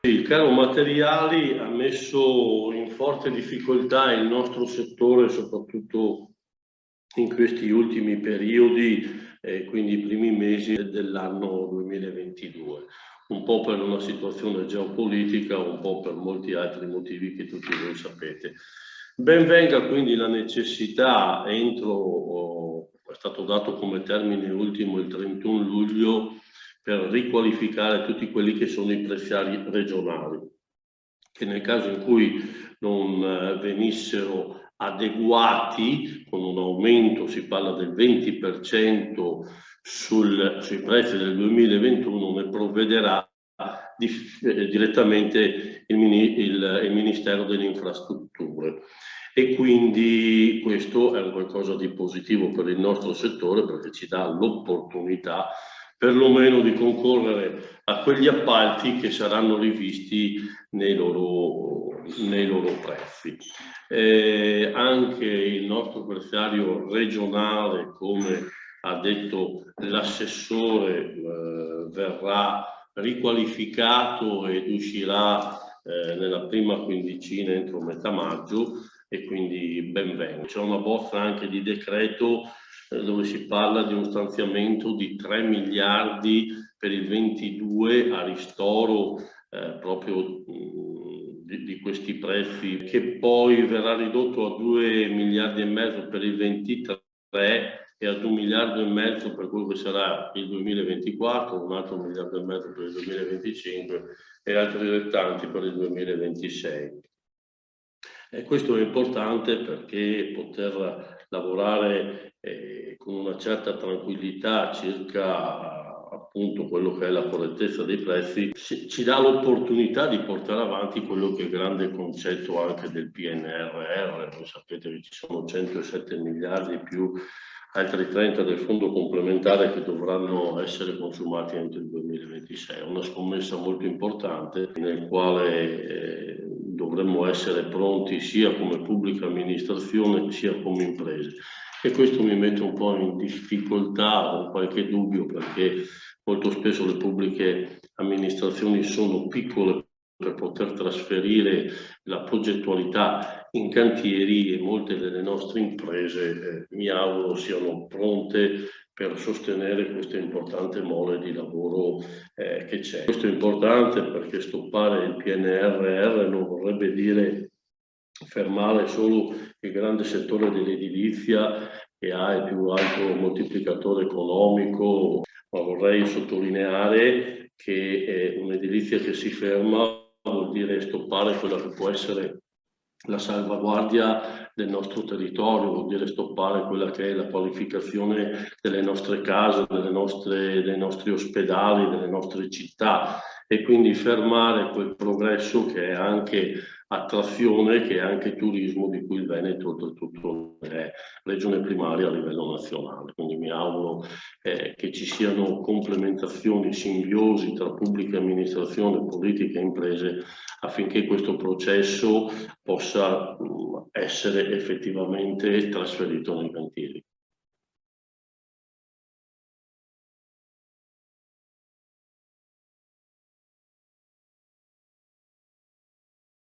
Il caro materiali ha messo in forte difficoltà il nostro settore, soprattutto in questi ultimi periodi, quindi i primi mesi dell'anno 2022, un po' per una situazione geopolitica, un po' per molti altri motivi che tutti voi sapete. Ben venga quindi la necessità, è stato dato come termine ultimo il 31 luglio, per riqualificare tutti quelli che sono i preziari regionali, che nel caso in cui non venissero adeguati con un aumento, si parla del 20% sui prezzi del 2021, ne provvederà direttamente il Ministero delle Infrastrutture. E quindi questo è qualcosa di positivo per il nostro settore, perché ci dà l'opportunità perlomeno di concorrere a quegli appalti che saranno rivisti nei loro prezzi. Anche il nostro prezzario regionale, come ha detto l'assessore, verrà riqualificato ed uscirà nella prima quindicina entro metà maggio, e quindi ben venga. C'è una bozza anche di decreto dove si parla di uno stanziamento di 3 miliardi per il 22 a ristoro proprio di questi prezzi, che poi verrà ridotto a 2 miliardi e mezzo per il 23 e ad 1 miliardo e mezzo per quello che sarà il 2024, un altro 1 miliardo e mezzo per il 2025 e altri altrettanti per il 2026. E questo è importante perché poter lavorare con una certa tranquillità circa appunto quello che è la correttezza dei prezzi ci dà l'opportunità di portare avanti quello che è il grande concetto anche del PNRR. Voi sapete che ci sono 107 miliardi più altri 30 del fondo complementare che dovranno essere consumati entro il 2026. È una scommessa molto importante nel quale dovremmo essere pronti sia come pubblica amministrazione sia come imprese. E questo mi mette un po' in difficoltà, con qualche dubbio, perché molto spesso le pubbliche amministrazioni sono piccole per poter trasferire la progettualità in cantieri, e molte delle nostre imprese mi auguro siano pronte per sostenere questa importante mole di lavoro che c'è. Questo è importante perché stoppare il PNRR non vorrebbe dire fermare solo il grande settore dell'edilizia, che ha il più alto moltiplicatore economico, ma vorrei sottolineare che un'edilizia che si ferma vuol dire stoppare quella che può essere la salvaguardia del nostro territorio, vuol dire stoppare quella che è la qualificazione delle nostre case, dei nostri ospedali, delle nostre città, e quindi fermare quel progresso che è anche attrazione, che è anche turismo, di cui il Veneto oltretutto è regione primaria a livello nazionale. Quindi mi auguro che ci siano complementazioni, simbiosi tra pubblica amministrazione, politica e imprese, affinché questo processo possa essere effettivamente trasferito nei cantieri.